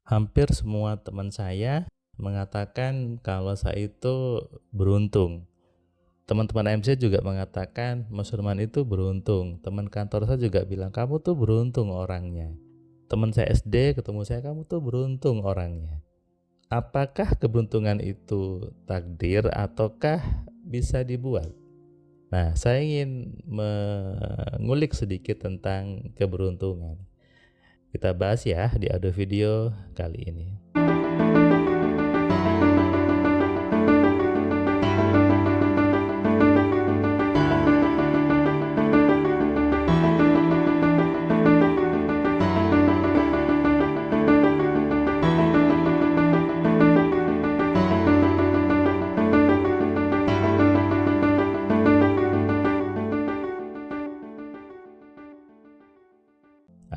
Hampir semua teman saya mengatakan kalau saya itu beruntung. Teman-teman MC juga mengatakan Mas Firman itu beruntung. Teman kantor saya juga bilang kamu tuh beruntung orangnya. Teman saya SD ketemu saya, kamu tuh beruntung orangnya. Apakah keberuntungan itu takdir ataukah bisa dibuat? Nah, saya ingin mengulik sedikit tentang keberuntungan. Kita bahas ya di audio video kali ini.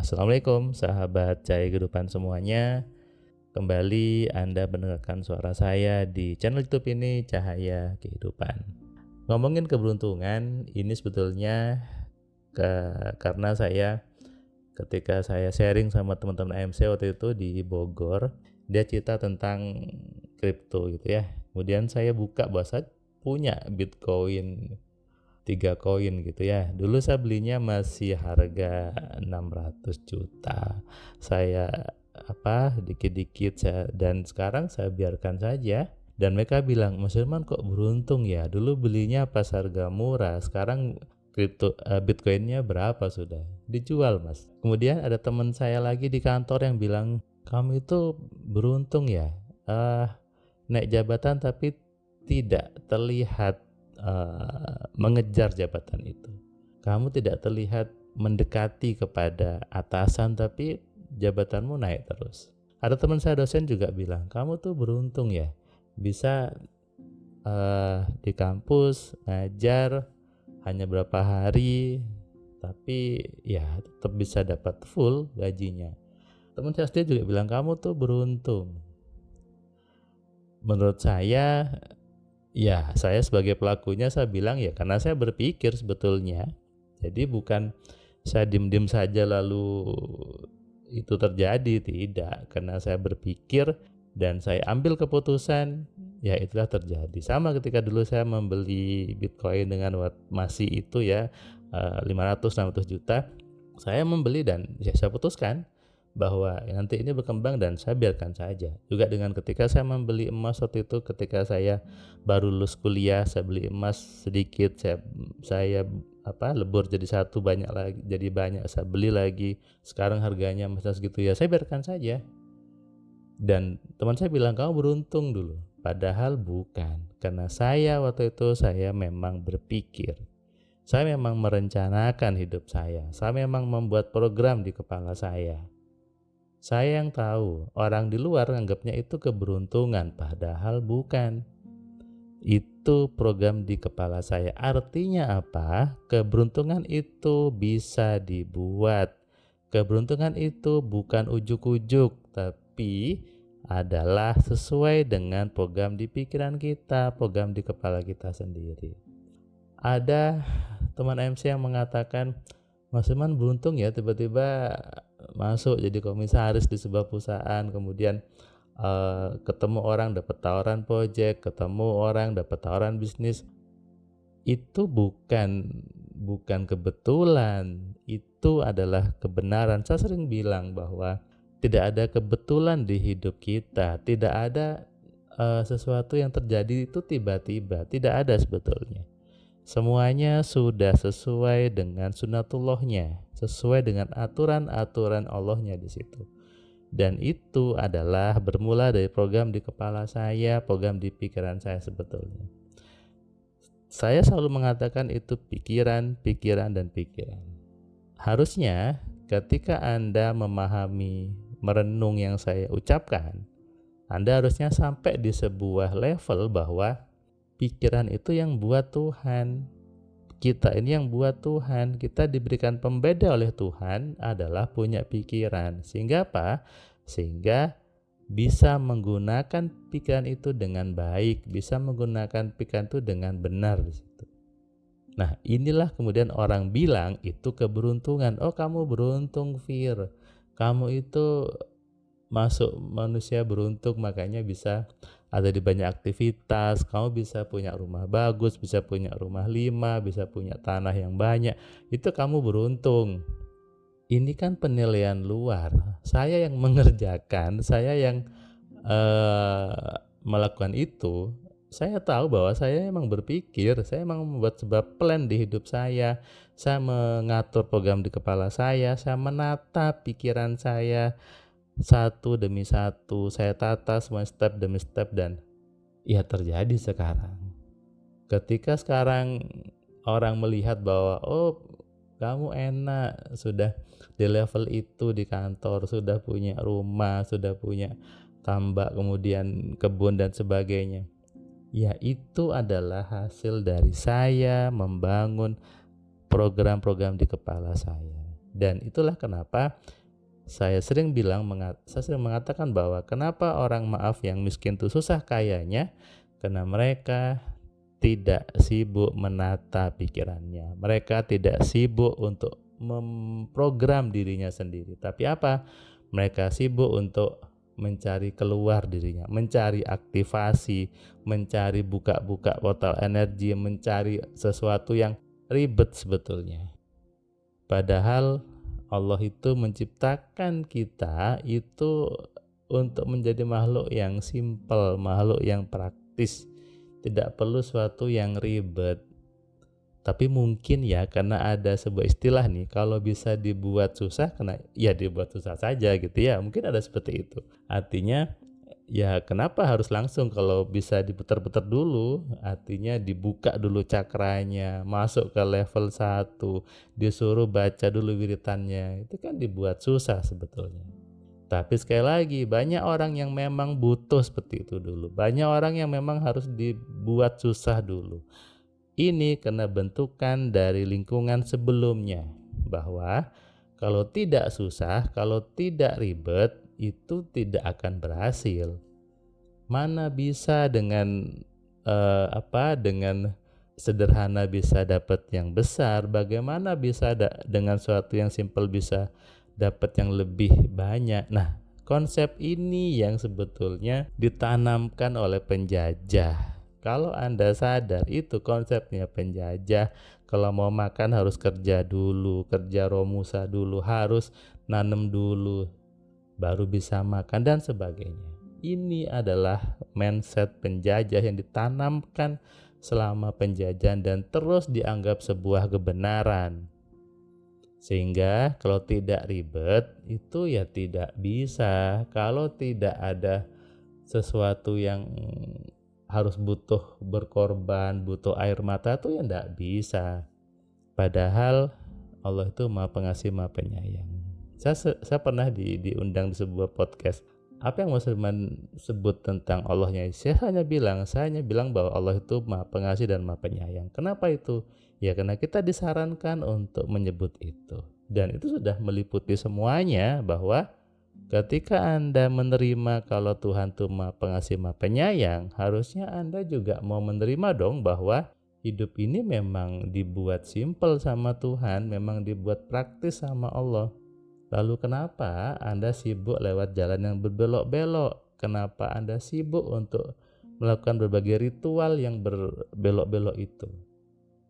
Assalamualaikum sahabat Cahaya Kehidupan semuanya. Kembali Anda mendengarkan suara saya di channel YouTube ini, Cahaya Kehidupan. Ngomongin keberuntungan ini sebetulnya karena saya ketika saya sharing sama teman-teman AMC waktu itu di Bogor, dia cerita tentang kripto gitu ya. Kemudian saya buka bahwa saya punya Bitcoin 3 koin gitu ya. Dulu saya belinya masih harga 600 juta. Saya dikit-dikit dan sekarang saya biarkan saja. Dan mereka bilang, Mas Firman kok beruntung ya, dulu belinya pas harga murah, sekarang Bitcoinnya berapa sudah dijual Mas. Kemudian ada teman saya lagi di kantor yang bilang, kamu itu beruntung ya, naik jabatan tapi tidak terlihat mengejar jabatan itu. Kamu tidak terlihat mendekati kepada atasan tapi jabatanmu naik terus. Ada teman saya dosen juga bilang, kamu tuh beruntung ya, bisa di kampus ngajar hanya berapa hari tapi ya tetap bisa dapat full gajinya. Teman saya sendiri juga bilang, kamu tuh beruntung. Menurut saya, ya, saya sebagai pelakunya saya bilang ya karena saya berpikir sebetulnya. Jadi bukan saya diem-diem saja lalu itu terjadi, tidak. Karena saya berpikir dan saya ambil keputusan, ya itulah terjadi. Sama ketika dulu saya membeli Bitcoin dengan masih itu ya 500-600 juta, saya membeli dan ya saya putuskan bahwa nanti ini berkembang dan saya biarkan saja. Juga dengan ketika saya membeli emas waktu itu, ketika saya baru lulus kuliah, saya beli emas sedikit, saya lebur jadi satu, banyak lagi jadi banyak, saya beli lagi, sekarang harganya masih segitu ya, saya biarkan saja. Dan teman saya bilang, kamu beruntung dulu, padahal bukan, karena saya waktu itu saya memang berpikir, saya memang merencanakan hidup saya memang membuat program di kepala saya yang tahu, orang di luar anggapnya itu keberuntungan, padahal bukan. Itu program di kepala saya. Artinya apa? Keberuntungan itu bisa dibuat. Keberuntungan itu bukan ujuk-ujuk, tapi adalah sesuai dengan program di pikiran kita, program di kepala kita sendiri. Ada teman MC yang mengatakan, Mas Firman beruntung ya tiba-tiba masuk jadi komisaris di sebuah perusahaan, kemudian ketemu orang dapat tawaran proyek, ketemu orang dapat tawaran bisnis. Itu bukan kebetulan, itu adalah kebenaran. Saya sering bilang bahwa tidak ada kebetulan di hidup kita, tidak ada sesuatu yang terjadi itu tiba-tiba, tidak ada sebetulnya. Semuanya sudah sesuai dengan sunatullahnya, sesuai dengan aturan-aturan Allahnya di situ. Dan itu adalah bermula dari program di kepala saya, program di pikiran saya sebetulnya. Saya selalu mengatakan itu pikiran, dan pikiran. Harusnya ketika Anda memahami, merenung yang saya ucapkan, Anda harusnya sampai di sebuah level bahwa pikiran itu yang buat Tuhan. Kita ini yang buat Tuhan. Kita diberikan pembeda oleh Tuhan adalah punya pikiran. Sehingga apa? Sehingga bisa menggunakan pikiran itu dengan baik, bisa menggunakan pikiran itu dengan benar di situ. Nah, inilah kemudian orang bilang itu keberuntungan. Oh, kamu beruntung, Fir. Kamu itu masuk manusia beruntung makanya bisa ada di banyak aktivitas, kamu bisa punya rumah bagus, bisa punya rumah 5, bisa punya tanah yang banyak, itu kamu beruntung. Ini kan penilaian luar, saya yang mengerjakan, saya yang melakukan itu, saya tahu bahwa saya emang berpikir, saya emang membuat sebuah plan di hidup saya mengatur program di kepala saya menata pikiran saya satu demi satu, saya tata semua step demi step dan ya terjadi sekarang. Ketika sekarang orang melihat bahwa oh kamu enak sudah di level itu di kantor, sudah punya rumah, sudah punya tambak, kemudian kebun dan sebagainya. Ya itu adalah hasil dari saya membangun program-program di kepala saya. Dan itulah kenapa saya sering mengatakan bahwa kenapa orang maaf yang miskin itu susah kayanya, karena mereka tidak sibuk menata pikirannya. Mereka tidak sibuk untuk memprogram dirinya sendiri. Tapi apa? Mereka sibuk untuk mencari keluar dirinya, mencari aktivasi, mencari buka-buka portal energi, mencari sesuatu yang ribet sebetulnya. Padahal Allah itu menciptakan kita itu untuk menjadi makhluk yang simpel, makhluk yang praktis, tidak perlu sesuatu yang ribet. Tapi mungkin ya karena ada sebuah istilah nih, kalau bisa dibuat susah, kena ya dibuat susah saja gitu ya, mungkin ada seperti itu. Artinya ya kenapa harus langsung, kalau bisa diputar-putar dulu, artinya dibuka dulu cakranya, masuk ke level 1, disuruh baca dulu wiritannya, itu kan dibuat susah sebetulnya. Tapi sekali lagi banyak orang yang memang butuh seperti itu dulu, banyak orang yang memang harus dibuat susah dulu. Ini karena bentukan dari lingkungan sebelumnya, bahwa kalau tidak susah, kalau tidak ribet, itu tidak akan berhasil. Mana bisa dengan dengan sederhana bisa dapat yang besar, bagaimana bisa dengan sesuatu yang simpel bisa dapat yang lebih banyak. Nah, konsep ini yang sebetulnya ditanamkan oleh penjajah. Kalau Anda sadar itu konsepnya penjajah, kalau mau makan harus kerja dulu, kerja romusa dulu, harus nanam dulu, baru bisa makan dan sebagainya. Ini adalah mindset penjajah yang ditanamkan selama penjajahan dan terus dianggap sebuah kebenaran. Sehingga kalau tidak ribet itu ya tidak bisa. Kalau tidak ada sesuatu yang harus butuh berkorban, butuh air mata itu ya tidak bisa. Padahal Allah itu Maha Pengasih, Maha Penyayang. Saya pernah diundang di sebuah podcast. Apa yang Mas Firman sebut tentang Allahnya? Saya hanya bilang bahwa Allah itu Maha Pengasih dan Maha Penyayang. Kenapa itu? Ya karena kita disarankan untuk menyebut itu. Dan itu sudah meliputi semuanya, bahwa ketika Anda menerima kalau Tuhan itu Maha Pengasih, Maha Penyayang, harusnya Anda juga mau menerima dong bahwa hidup ini memang dibuat simpel sama Tuhan, memang dibuat praktis sama Allah. Lalu kenapa Anda sibuk lewat jalan yang berbelok-belok? Kenapa Anda sibuk untuk melakukan berbagai ritual yang berbelok-belok itu?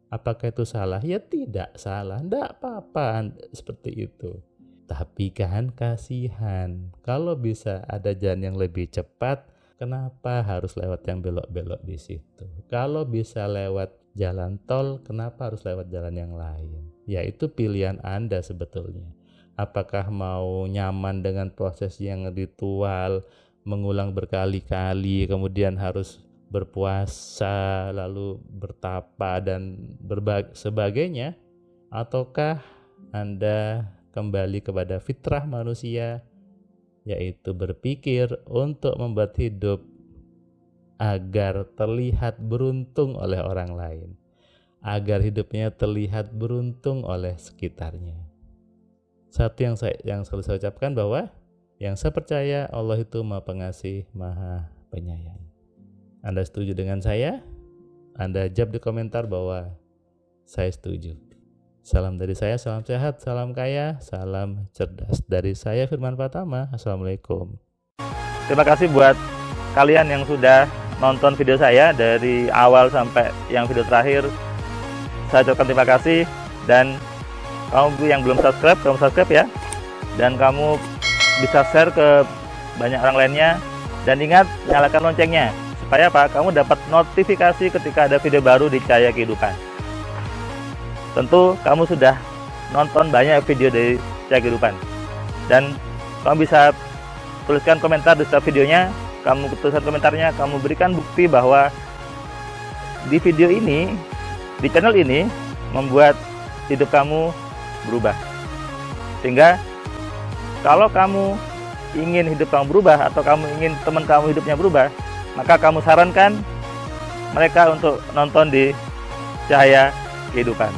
Apakah itu salah? Ya tidak salah, tidak apa-apa seperti itu. Tapi kan kasihan, kalau bisa ada jalan yang lebih cepat, kenapa harus lewat yang belok-belok di situ? Kalau bisa lewat jalan tol, kenapa harus lewat jalan yang lain? Ya itu pilihan Anda sebetulnya. Apakah mau nyaman dengan proses yang ritual, mengulang berkali-kali, kemudian harus berpuasa, lalu bertapa dan sebagainya? Ataukah Anda kembali kepada fitrah manusia, yaitu berpikir untuk membuat hidup agar terlihat beruntung oleh orang lain, agar hidupnya terlihat beruntung oleh sekitarnya? Satu yang selalu saya ucapkan bahwa yang saya percaya Allah itu Maha Pengasih, Maha Penyayang. Anda setuju dengan saya? Anda jawab di komentar bahwa saya setuju. Salam dari saya, salam sehat, salam kaya, salam cerdas. Dari saya Firman Pratama. Assalamualaikum. Terima kasih buat kalian yang sudah nonton video saya dari awal sampai yang video terakhir. Saya ucapkan terima kasih, dan kamu yang belum subscribe, kamu subscribe ya. Dan kamu bisa share ke banyak orang lainnya, dan ingat nyalakan loncengnya supaya apa? Kamu dapat notifikasi ketika ada video baru di Cahaya Kehidupan. Tentu kamu sudah nonton banyak video dari Cahaya Kehidupan, dan kamu bisa tuliskan komentar di setiap videonya. Kamu tuliskan komentarnya, kamu berikan bukti bahwa di video ini, di channel ini membuat hidup kamu berubah. Sehingga kalau kamu ingin hidup kamu berubah, atau kamu ingin teman kamu hidupnya berubah, maka kamu sarankan mereka untuk nonton di Cahaya Kehidupan.